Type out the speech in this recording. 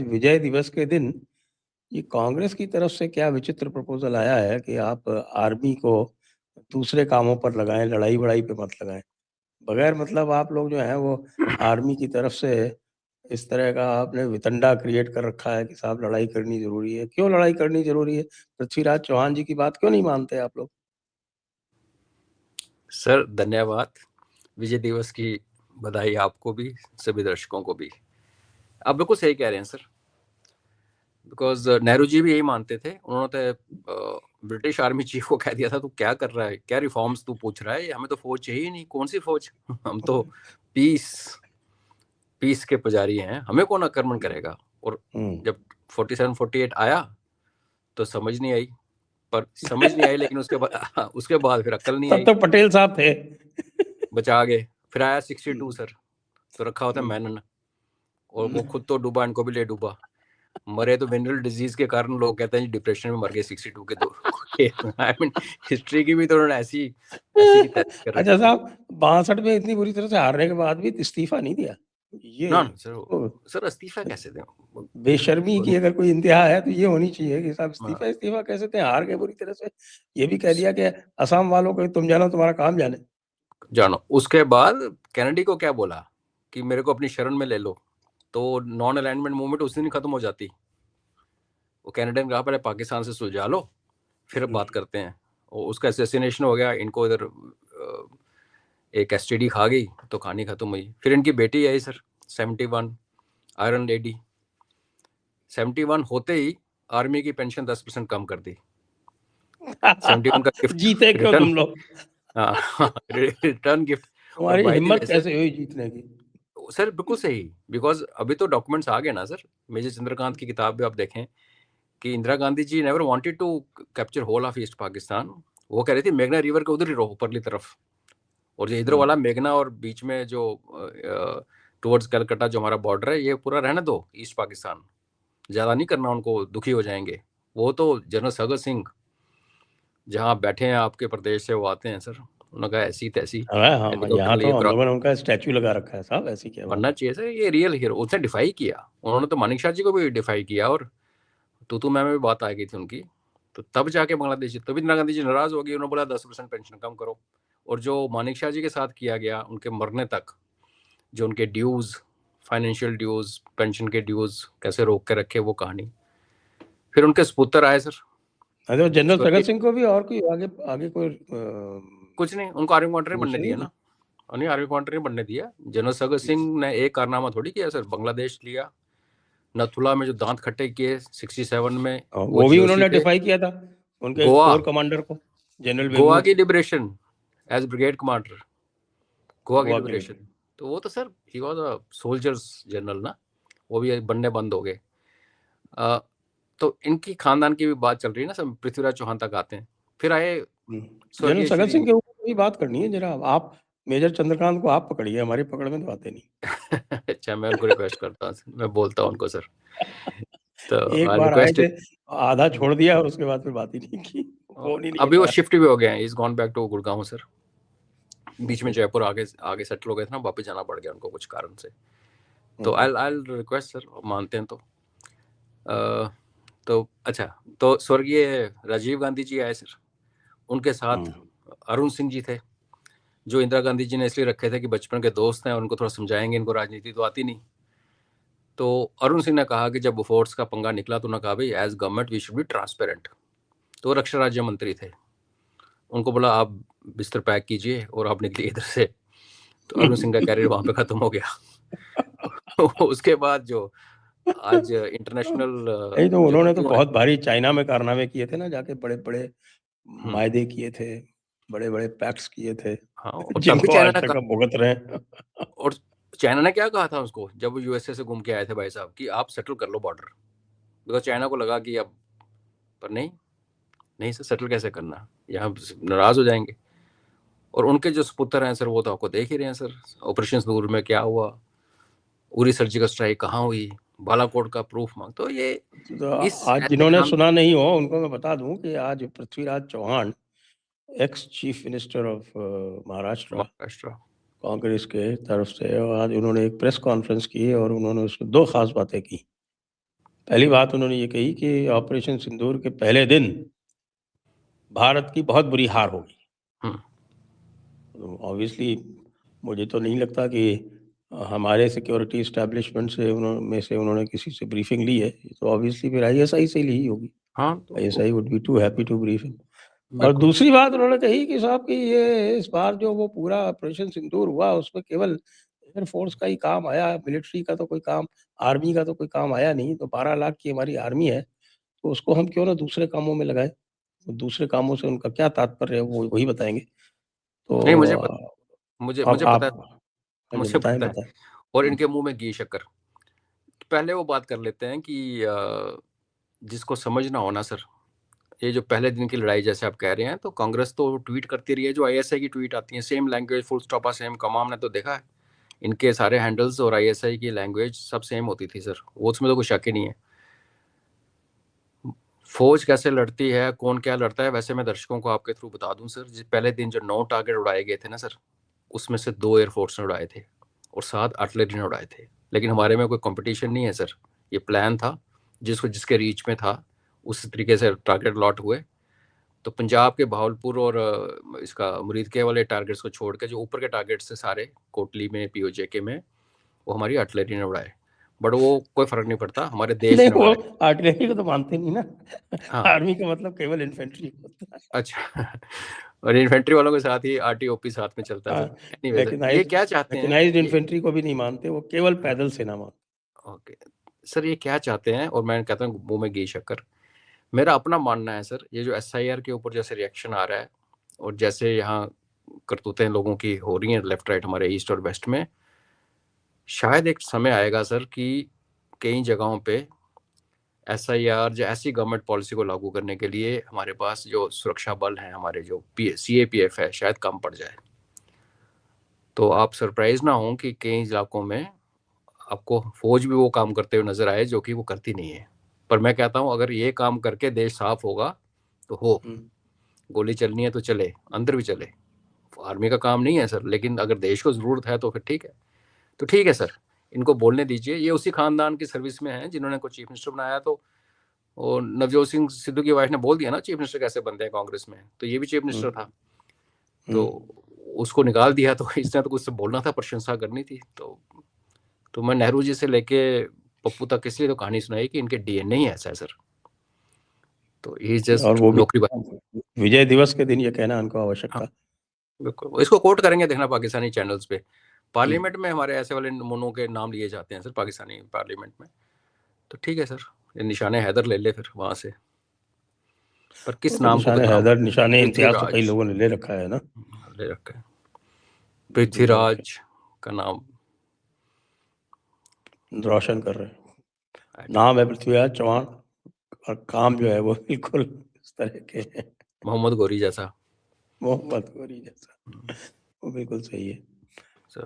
विजय दिवस के दिन ये कांग्रेस की तरफ से क्या विचित्र प्रपोजल आया है कि आप आर्मी को दूसरे कामों पर लगाएं, लड़ाई वड़ाई पे मत लगाएं। बगैर मतलब आप लोग जो हैं वो आर्मी की तरफ से इस तरह का आपने वितंडा क्रिएट कर रखा है कि साहब लड़ाई करनी जरूरी है। क्यों लड़ाई करनी जरूरी है? पृथ्वीराज चौहान जी की बात क्यों नहीं मानते आप लोग? सर धन्यवाद, विजय दिवस की बधाई आपको भी, सभी दर्शकों को भी। आप बिल्कुल सही कह रहे हैं सर, बिकॉज नेहरू जी भी यही मानते थे। उन्होंने तो ब्रिटिश आर्मी चीफ को कह दिया था, तू क्या कर रहा है, क्या रिफॉर्म्स तू पूछ रहा है, हमें तो फौज चाहिए ही नहीं। कौन सी फौज हम तो पीस पीस के पुजारी हैं, हमें कौन आक्रमण करेगा। और जब 47-48 आया तो समझ नहीं आई, लेकिन उसके बाद फिर अक्ल नहीं आई। तब तो पटेल साहब थे। बचा गए। फिर आया 62 सर, तो रखा होता मैनन, और वो खुद तो डूबा, इनको भी ले डूबा। मरे तो वेनरल डिजीज के कारण, लोग कहते हैं डिप्रेशन में मर गए 62 के दो। आई मीन हिस्ट्री की भी तो उन्होंने ऐसी की तैयारी कर अच्छा रखी। साहब, 62 में इतनी बुरी तरह से हारने के बाद भी इस्तीफा नहीं दिया ये? ना सर इस्तीफा कैसे दें? बेशर्मी की अगर कोई इंतहा है तो ये होनी चाहिए कि साहब इस्तीफा कैसे दें, हार गए बुरी तरह से। ये भी कह दिया कि असम वालों को तुम जानो, तुम्हारा काम जानो। उसके बाद कैनेडी को क्या बोला कि मेरे को अपनी शरण में ले लो, तो नॉन अलाइनमेंट मूवमेंट उस दिन खत्म हो जाती। वो कैनेडियन कहा पहले पाकिस्तान से सुलझा लो, फिर बात करते हैं। और उसका असैसिनेशन हो गया, इनको इधर एक एसटीडी खा गई तो कहानी खत्म हुई। फिर इनकी बेटी आई सर 71, आयरन लेडी। 71 होते ही आर्मी की पेंशन 10% कम कर दी। 71 का गिफ्ट जीते क्यों रिटर्न, तुम लोग? Return gift. और तुम्हारी भाई हिम्मत कैसे हुई जीतने की? सर बिल्कुल सही, बिकॉज अभी तो डॉक्यूमेंट्स आ गए ना सर। मेजर चंद्रकांत की किताब भी आप देखें कि Indira Gandhi ji never wanted to capture whole of East Pakistan. वो कह रही थी मेघना रिवर के उधर ही रहो, ऊपरली तरफ। और जो इधर वाला मेघना और बीच में जो टुवर्ड्स कलकत्ता जो हमारा बॉर्डर है, ये पूरा रहने दो ईस्ट पाकिस्तान, ज़्यादा नहीं करना, उनको दुखी हो जाएंगे। वो तो जनरल सगत सिंह जहाँ बैठे हैं आपके प्रदेश से, वो आते हैं सर, उन्होंने कहा ऐसी तैसी यहाँ तो हम लोगों ने उनका स्टैचू लगा रखा है साहब, ऐसी क्या बनना चाहिए सर, ये रियल हीरो। उसने डिफाई किया, उन्होंने तो मानिक शाह जी को भी डिफाई किया, और तू मैं भी बात आ गई थी उनकी। तो तब जाके बांग्लादेश, तभी इंदिरा गांधी जी नाराज हो गई, उन्होंने बोला 10% पेंशन कम करो। और जो मानिक शाह जी के साथ किया गया उनके मरने तक, जो उनके ड्यूज, फाइनेंशियल ड्यूज, पेंशन के ड्यूज कैसे रोक के रखे, वो कहानी। फिर उनके सपुत्र आए सर। अरे जनरल सगत सिंह को भी और कोई आगे आगे कोई कुछ नहीं, उनको आर्मी कमांडर नहीं बनने दिया ना। नहीं, आर्मी कमांडर नहीं बनने दिया। जनरल सगत सिंह ने एक कारनामा थोड़ी किया सर, बांग्लादेश लिया, नथुला में जो दांत खट्टे किए 67 में, वो भी उन्होंने डिफाई किया था उनके कोर कमांडर को, जनरल गोवा की liberation as brigade commander, Goa की गोवा लिबरेशन। तो वो तो sir he was a soldiers general ना, वो भी बनने बंद हो गए। तो इनकी खानदान की भी बात चल रही है ना सब, पृथ्वीराज चौहान तक आते हैं। फिर आए जनरल सगत सिंह के ऊपर भी बात करनी है जरा। आप मेजर चंद्रकांत को आप पकड़िए, हमारी पकड़ में तो आते नहीं। अच्छा, मैं उनको रिक्वेस्ट करता हूँ, मैं बोलता हूँ उनको सर। तो एक बार आए थे, आधा छोड़ दिया और उसके बाद फिर बात ही नहीं की, फोन ही नहीं अभी वो उठाया। शिफ्ट भी हो गए हैं, is gone back to Gurgaon sir. बीच में जयपुर आगे सेटल हो गए थे ना, वापस जाना पड़ गया उनको कुछ कारण से। तो आई रिक्वेस्ट सर, मानते हैं तो अच्छा। तो स्वर्गीय राजीव गांधी जी आए सर, उनके साथ अरुण सिंह जी थे, जो इंदिरा गांधी जी ने इसलिए रखे थे कि बचपन के दोस्त हैं और उनको थोड़ा समझाएंगे, इनको राजनीति तो आती नहीं। तो अरुण सिंह ने कहा कि जब फोर्स का पंगा निकला तो उन्होंने कहा भाई as government we should be transparent. तो रक्षा राज्य मंत्री थे, उनको बोला आप बिस्तर पैक कीजिए और आप निकलिए इधर से। तो अरुण सिंह का कैरियर वहां पे खत्म हो गया। उसके बाद जो आज इंटरनेशनल नहीं तो उन्होंने तो बहुत भारी चाइना में कारनामे किए थे ना, जाके बड़े बड़े मायदे किए थे, बड़े बड़े पैक्ट्स किए थे, जिनको आज तक हम भुगत रहे हैं। और चाइना ने क्या कहा था उसको, जब वो यूएसए से घूम के आए थे भाई साहब, कि आप सेटल कर लो बॉर्डर। बिकॉज चाइना को लगा कि अब, पर नहीं सर, सेटल कैसे करना, यहाँ नाराज हो जाएंगे। और उनके जो सपुत्र हैं सर, वो तो आपको देख ही रहे हैं सर, ऑपरेशन सिंदूर में क्या हुआ, उरी सर्जिकल स्ट्राइक कहाँ हुई, बालाकोट का प्रूफ मांग। तो ये तो आज जिन्होंने सुना नहीं हो उनको मैं बता दूं कि आज Prithviraj Chauhan, ex chief minister of Maharashtra Congress के तरफ से, और आज उन्होंने एक प्रेस कॉन्फ्रेंस की और उन्होंने उसमें 2 खास बातें की। पहली बात उन्होंने ये कही कि ऑपरेशन सिंदूर के पहले दिन भारत की बहुत बुरी हार होगी। ऑब्वियसली मुझे तो नहीं लगता कि हमारे सिक्योरिटी एस्टैब्लिशमेंट से उन्होंने किसी से ब्रीफिंग ली है, तो ऑब्वियसली फिर आईएसआई से ली होगी। हाँ, तो ISI would be too happy to brief him. और बिल्कुल। दूसरी बात उन्होंने कही कि साहब कि ये इस बार जो वो पूरा ऑपरेशन सिंदूर हुआ उसमें केवल एयरफोर्स का ही काम आया, मिलिट्री का तो कोई काम, आर्मी का तो कोई काम आया नहीं। तो 12 लाख की हमारी आर्मी है, तो उसको हम क्यों ना दूसरे कामों में लगाएं। तो दूसरे कामों से उनका क्या तात्पर्य है वो वही बताएंगे। तो नहीं, मुझे पता है, मुझे बताएं पता है। बताएं। और इनके मुंह में घी शक्कर। पहले वो बात कर लेते हैं कि जिसको समझना हो ना सर, ये जो पहले दिन की लड़ाई जैसे आप कह रहे हैं, तो कांग्रेस तो ट्वीट करती रही है, जो आईएसआई की ट्वीट आती है same language, full stop same कमा, हमने तो देखा है इनके सारे हैंडल्स और आईएसआई की लैंग्वेज सब सेम होती थी सर, वो उसमें तो कोई शक ही नहीं है। फौज कैसे लड़ती है, कौन क्या लड़ता है, वैसे मैं दर्शकों को आपके थ्रू बता दूं सर, पहले दिन जो 9 टारगेट उड़ाए गए थे ना सर, उसमें से 2 एयरफोर्स ने उड़ाए थे और 7 आर्टिलरी ने उड़ाए थे। लेकिन हमारे में कोई कंपटीशन नहीं है सर, ये प्लान था, जिसके रीच में था उस तरीके से टारगेट लॉट हुए। तो पंजाब के बहावलपुर और इसका मुरीदके वाले टारगेट्स को छोड़ के जो ऊपर के टारगेट्स थे सारे कोटली में, पीओजेके में, वो हमारी आर्टिलरी ने उड़ाए। बट वो कोई फर्क नहीं पड़ता, हमारे देश नहीं, ने वो उड़ाए। आर्टिलरी को तो मानते नहीं ना। हाँ, आर्मी का मतलब केवल इन्फेंट्री होता है। अच्छा। और इन्फेंट्री वालों के साथ ही आरटीओपी साथ में चलता है सर। एनीवे सर, ये क्या चाहते हैं मैकेनाइज्ड ये? इन्फेंट्री को भी नहीं मानते, वो केवल हाँ, पैदल सेना मानते। ओके सर, ये क्या चाहते हैं? और मैं कहता हूँ मुंह में घी शक्कर। मेरा अपना मानना है सर, ये जो एसआईआर के ऊपर जैसे रिएक्शन आ रहा है और जैसे यहाँ करतूतें लोगों की हो रही हैं लेफ्ट राइट हमारे ईस्ट और वेस्ट में, शायद एक समय आएगा सर कि कई जगहों पे एसआईआर जो ऐसी गवर्नमेंट पॉलिसी को लागू करने के लिए हमारे पास जो सुरक्षा बल हैं, हमारे जो सीएपीएफ है, शायद कम पड़ जाए। तो आप सरप्राइज ना हो कि कई इलाकों में आपको फौज भी वो काम करते हुए नजर आए जो कि वो करती नहीं है। पर मैं कहता हूँ अगर ये काम करके देश साफ होगा तो हो, गोली चलनी है तो चले, अंदर भी चले, आर्मी का काम नहीं है सर। लेकिन अगर देश को जरूरत है तो फिर ठीक है। तो ठीक है सर, इनको बोलने दीजिए, ये उसी खानदान की सर्विस में है जिन्होंने को चीफ मिनिस्टर बनाया। तो और नवजोत सिंह सिद्धू की वाइफ ने बोल दिया ना चीफ मिनिस्टर कैसे बनते हैं कांग्रेस में, तो ये भी चीफ मिनिस्टर था, तो उसको निकाल दिया। तो इसने तो कुछ बोलना था, प्रशंसा करनी थी। तो मैं नेहरू जी से लेके पप्पू तक इसलिए तो कहानी सुनाई कि इनके डीएनए ही ऐसा है सर। तो ये और जस्ट वो भी नौकरी विजय दिवस के दिन ये कहना उनको आवश्यक हाँ, था। बिल्कुल। इसको कोट करेंगे, देखना पाकिस्तानी चैनल्स पे। पार्लियामेंट में हमारे ऐसे वाले नमूनों के नाम लिए जाते हैं सर, पाकिस्तानी पार्लियामेंट में। तो ठीक है सर, ये निशाने हैदर ले ले फिर वहां से, पर किस तो नाम को निशाने बदनाम? हैदर, निशाने इम्तियाज तो कई पृथ्वीराज लोगों ने ले रखा है ना। ले रखा है, बिल्कुल ले रखा पृथ्वीराज का नाम है, रोशन कर रहे हैं। नाम है पृथ्वीराज चौहान और काम जो है वो बिल्कुल इस तरह के हैं, मोहम्मद गौरी जैसा। मोहम्मद गौरी जैसा। वो बिल्कुल सही है। So